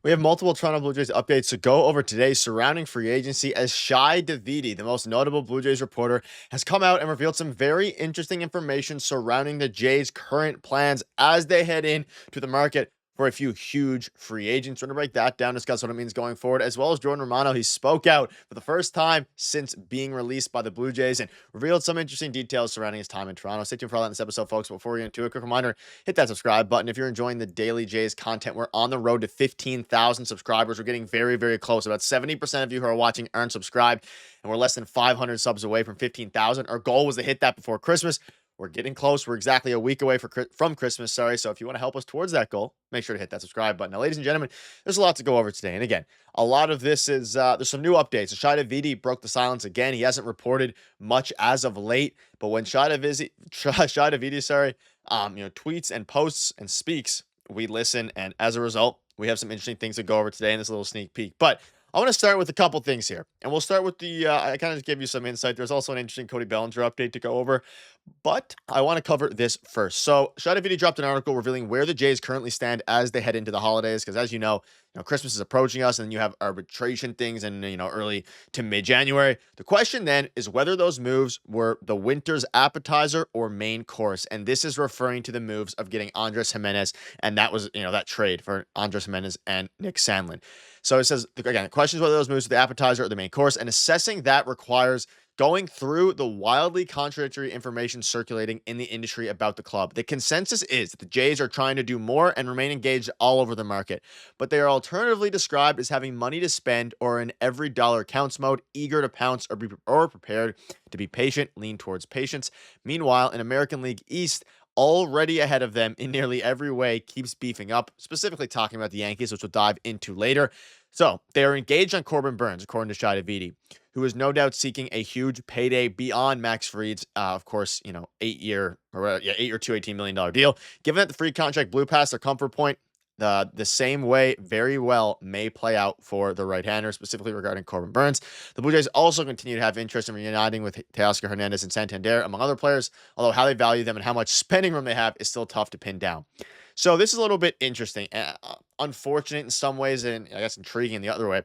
We have multiple Toronto Blue Jays updates to go over today surrounding free agency as Shai Davidi, the most notable Blue Jays reporter, has come out and revealed some very interesting information surrounding the Jays' current plans as they head in to the market for a few huge free agents. We're going to break that down, discuss what it means going forward, as well as Jordan Romano. He spoke out for the first time since being released by the Blue Jays and revealed some interesting details surrounding his time in Toronto. Stay tuned for all that in this episode, folks. Before we get into it, a quick reminder, hit that subscribe button if you're enjoying the Daily Jays content. We're on the road to 15,000 subscribers. We're getting very, very close. About 70% of you who are watching aren't subscribed, and we're less than 500 subs away from 15,000. Our goal was to hit that before Christmas. We're getting close. We're exactly a week away from Christmas. Sorry. So if you want to help us towards that goal, make sure to hit that subscribe button. Now, ladies and gentlemen, there's a lot to go over today. And again, a lot of this is there's some new updates. Shai Davidi broke the silence again. He hasn't reported much as of late, but when Shai Davidi, tweets and posts and speaks, we listen. And as a result, we have some interesting things to go over today in this little sneak peek. But I want to start with a couple things here, and we'll start with I kind of just gave you some insight. There's also an interesting Cody Bellinger update to go over, but I want to cover this first. So, Shai Davidi dropped an article revealing where the Jays currently stand as they head into the holidays, because as you know, Christmas is approaching us, and then you have arbitration things in early to mid-January. The question then is whether those moves were the winter's appetizer or main course, and this is referring to the moves of getting Andres Gimenez, and that was that trade for Andres Gimenez and Nick Sandlin. So it says, again, the question is whether those moves are the appetizer or the main course, and assessing that requires going through the wildly contradictory information circulating in the industry about the club. The consensus is that the Jays are trying to do more and remain engaged all over the market, but they are alternatively described as having money to spend or in every dollar counts mode, eager to pounce or prepared to be patient, lean towards patience. Meanwhile, in American League East, already ahead of them in nearly every way, keeps beefing up, specifically talking about the Yankees, which we'll dive into later. So they are engaged on Corbin Burnes, according to Shai Davidi, who is no doubt seeking a huge payday beyond Max Fried's, of course, 8-year or 8-year, $218 million deal. Given that the free contract blew past their comfort point, the same way very well may play out for the right-hander, specifically regarding Corbin Burnes. The Blue Jays also continue to have interest in reuniting with Teoscar Hernandez and Santander, among other players, although how they value them and how much spending room they have is still tough to pin down. So this is a little bit interesting, unfortunate in some ways, and I guess intriguing in the other way.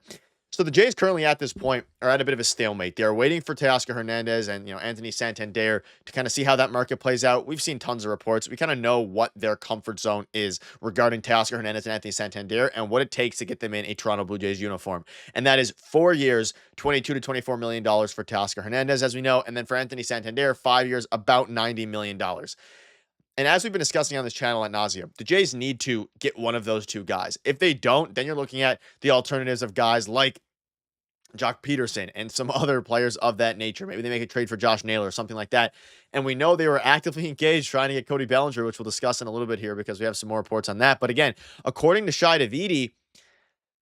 So the Jays currently at this point are at a bit of a stalemate. They're waiting for Teoscar Hernandez and Anthony Santander to kind of see how that market plays out. We've seen tons of reports. We kind of know what their comfort zone is regarding Teoscar Hernandez and Anthony Santander and what it takes to get them in a Toronto Blue Jays uniform. And that is 4 years, $22 to $24 million for Teoscar Hernandez, as we know, and then for Anthony Santander, 5 years, about $90 million. And as we've been discussing on this channel at nauseam, the Jays need to get one of those two guys. If they don't, then you're looking at the alternatives of guys like Jock Peterson and some other players of that nature. Maybe they make a trade for Josh Naylor or something like that. And we know they were actively engaged trying to get Cody Bellinger, which we'll discuss in a little bit here because we have some more reports on that. But again, according to Shai Davidi,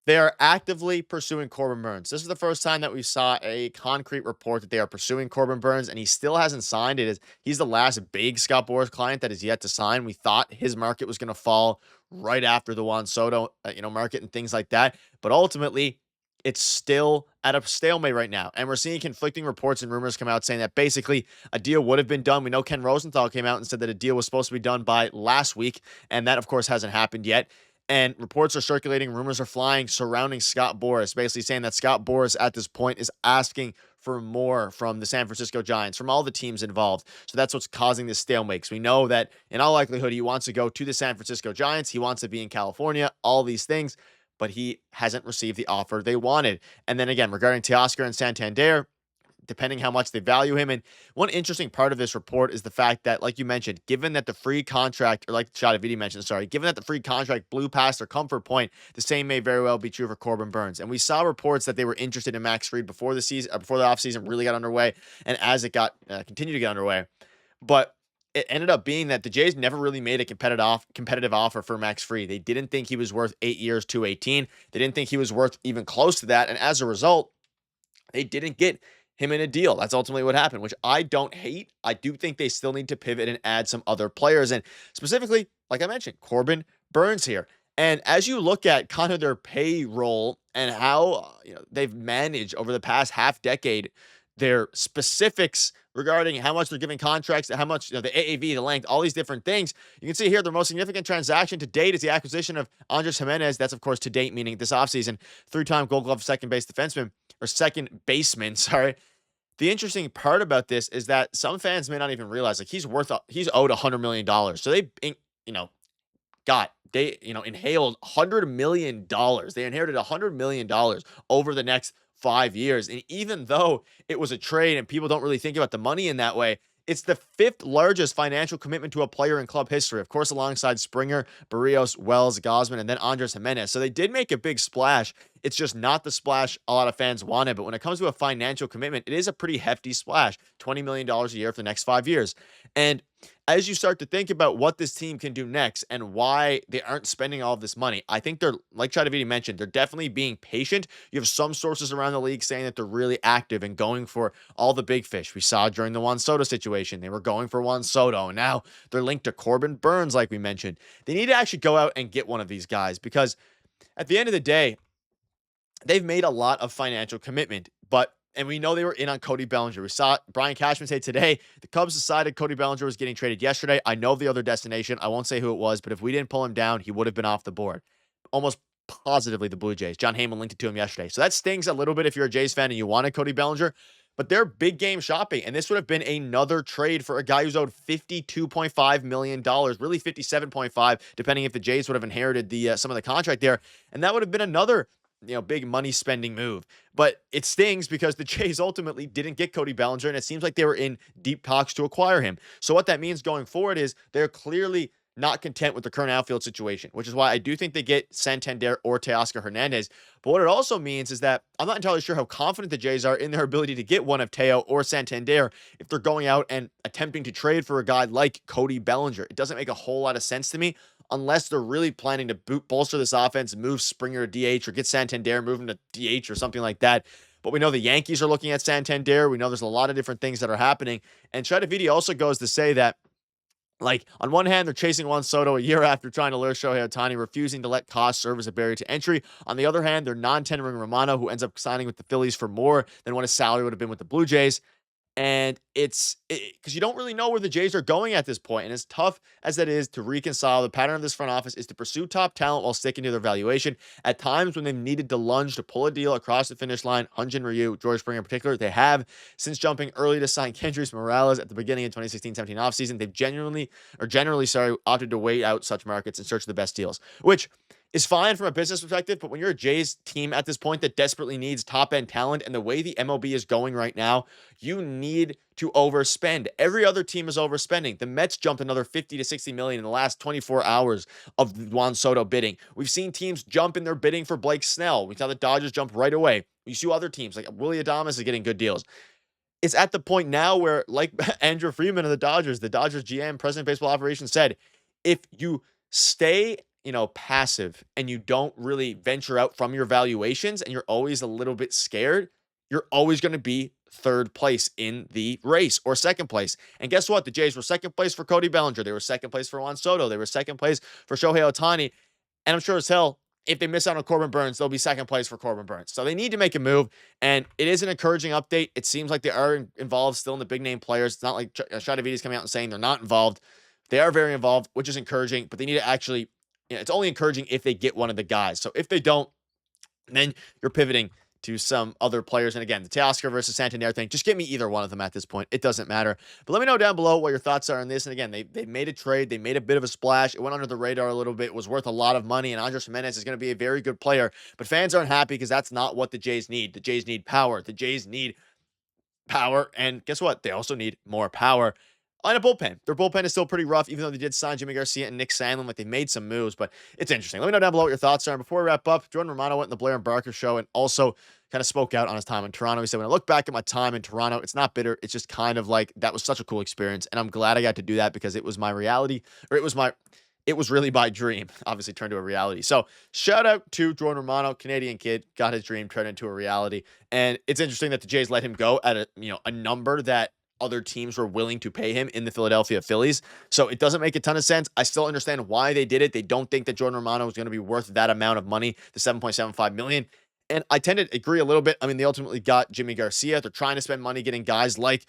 they are actively pursuing Corbin Burnes. This is the first time that we saw a concrete report that they are pursuing Corbin Burnes, and he still hasn't signed. He's the last big Scott Boras client that is yet to sign. We thought his market was going to fall right after the Juan Soto, market and things like that. But ultimately, it's still at a stalemate right now. And we're seeing conflicting reports and rumors come out saying that basically a deal would have been done. We know Ken Rosenthal came out and said that a deal was supposed to be done by last week, and that, of course, hasn't happened yet. And reports are circulating, rumors are flying surrounding Scott Boras, basically saying that Scott Boras at this point is asking for more from the San Francisco Giants, from all the teams involved. So that's what's causing this stalemate. We know that in all likelihood, he wants to go to the San Francisco Giants. He wants to be in California, all these things, but he hasn't received the offer they wanted. And then again, regarding Teoscar and Santander, depending how much they value him. And one interesting part of this report is the fact that, like you mentioned, given that the free contract, or like Shai Davidi mentioned, given that the free contract blew past their comfort point, the same may very well be true for Corbin Burnes. And we saw reports that they were interested in Max Fried before the offseason really got underway, and as it got continued to get underway. But it ended up being that the Jays never really made a competitive offer for Max Fried. They didn't think he was worth 8 years, $218. They didn't think he was worth even close to that. And as a result, they didn't get him in a deal. That's ultimately what happened, which I don't hate. I do think they still need to pivot and add some other players. And specifically, like I mentioned, Corbin Burnes here. And as you look at kind of their payroll and how they've managed over the past half decade, their specifics regarding how much they're giving contracts, how much, the AAV, the length, all these different things. You can see here their most significant transaction to date is the acquisition of Andres Gimenez. That's, of course, to date, meaning this offseason, three-time Gold Glove second base defenseman, or second baseman, sorry. The interesting part about this is that some fans may not even realize, like, he's owed $100 million. So you know, inhaled $100 million. They inherited $100 million over the next 5 years. And even though it was a trade and people don't really think about the money in that way, it's the fifth largest financial commitment to a player in club history, of course, alongside Springer, Berríos, Wells, Gausman, and then Andres Gimenez. So they did make a big splash. It's just not the splash a lot of fans wanted. But when it comes to a financial commitment, it is a pretty hefty splash, $20 million a year for the next 5 years. And as you start to think about what this team can do next and why they aren't spending all of this money, I think they're, like Chadavidi mentioned, they're definitely being patient. You have some sources around the league saying that they're really active and going for all the big fish. We saw during the Juan Soto situation, they were going for Juan Soto, and now they're linked to Corbin Burns, like we mentioned. They need to actually go out and get one of these guys, because at the end of the day, they've made a lot of financial commitment, and we know they were in on Cody Bellinger. We saw Brian Cashman say today, the Cubs decided Cody Bellinger was getting traded yesterday. I know the other destination. I won't say who it was, but if we didn't pull him down, he would have been off the board. Almost positively the Blue Jays. John Heyman linked it to him yesterday. So that stings a little bit if you're a Jays fan and you wanted Cody Bellinger, but they're big game shopping. And this would have been another trade for a guy who's owed $52.5 million, really $57.5, depending if the Jays would have inherited some of the contract there. And that would have been another big money spending move. But it stings because the Jays ultimately didn't get Cody Bellinger, and it seems like they were in deep talks to acquire him. So what that means going forward is they're clearly not content with the current outfield situation, which is why I do think they get Santander or Teoscar Hernandez. But what it also means is that I'm not entirely sure how confident the Jays are in their ability to get one of Teo or Santander if they're going out and attempting to trade for a guy like Cody Bellinger. It doesn't make a whole lot of sense to me, unless they're really planning to bolster this offense, move Springer to DH, or get Santander, move him to DH or something like that. But we know the Yankees are looking at Santander. We know there's a lot of different things that are happening. And Chadavidi also goes to say that, like, on one hand, they're chasing Juan Soto a year after trying to lure Shohei Ohtani, refusing to let cost serve as a barrier to entry. On the other hand, they're non-tendering Romano, who ends up signing with the Phillies for more than what his salary would have been with the Blue Jays. And it's because you don't really know where the Jays are going at this point. And as tough as that is to reconcile, the pattern of this front office is to pursue top talent while sticking to their valuation. At times when they've needed to lunge to pull a deal across the finish line, Hyun-Jin Ryu, George Springer in particular, they have, since jumping early to sign Kendrys Morales at the beginning of 2016-17 offseason, they've generally opted to wait out such markets in search of the best deals, which is fine from a business perspective. But when you're a Jays team at this point that desperately needs top-end talent, and the way the MLB is going right now, you need to overspend. Every other team is overspending. The Mets jumped another 50 to 60 million in the last 24 hours of Juan Soto bidding. We've seen teams jump in their bidding for Blake Snell. We saw the Dodgers jump right away. We see other teams like Willie Adames is getting good deals. It's at the point now where, like Andrew Friedman of the Dodgers GM, president of baseball operations, said, if you stay passive and you don't really venture out from your valuations and you're always a little bit scared, you're always going to be third place in the race or second place. And guess what? The Jays were second place for Cody Bellinger. They were second place for Juan Soto. They were second place for Shohei Ohtani. And I'm sure as hell, if they miss out on Corbin Burns, they'll be second place for Corbin Burns. So they need to make a move, and it is an encouraging update. It seems like they are involved still in the big name players. It's not like Chadavidi's coming out and saying they're not involved. They are very involved, which is encouraging, but they need to actually, it's only encouraging if they get one of the guys. So if they don't, then you're pivoting to some other players. And again, the Teoscar versus Santander thing, just get me either one of them at this point. It doesn't matter. But let me know down below what your thoughts are on this. And again, they made a trade. They made a bit of a splash. It went under the radar a little bit. It was worth a lot of money. And Andres Gimenez is going to be a very good player. But fans aren't happy because that's not what the Jays need. The Jays need power. The Jays need power. And guess what? They also need more power. On a bullpen. Their bullpen is still pretty rough, even though they did sign Jimmy Garcia and Nick Sandlin. Like, they made some moves, but it's interesting. Let me know down below what your thoughts are. And before we wrap up, Jordan Romano went in the Blair and Barker show and also kind of spoke out on his time in Toronto. He said, when I look back at my time in Toronto, it's not bitter. It's just kind of like, that was such a cool experience. And I'm glad I got to do that because it was my reality, or it was really my dream, obviously turned to a reality. So shout out to Jordan Romano, Canadian kid, got his dream turned into a reality. And it's interesting that the Jays let him go at a number that other teams were willing to pay him in the Philadelphia Phillies. So it doesn't make a ton of sense. I still understand why they did it. They don't think that Jordan Romano was going to be worth that amount of money, the $7.75 million. And I tend to agree a little bit. I mean, they ultimately got Jimmy Garcia. They're trying to spend money getting guys like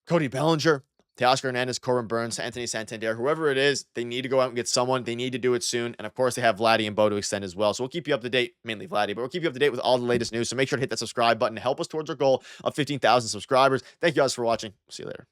Cody Bellinger, Teoscar Hernandez, Corbin Burns, Anthony Santander, whoever it is, they need to go out and get someone. They need to do it soon. And of course, they have Vladdy and Bo to extend as well. So we'll keep you up to date, mainly Vladdy, but we'll keep you up to date with all the latest news. So make sure to hit that subscribe button to help us towards our goal of 15,000 subscribers. Thank you guys for watching. See you later.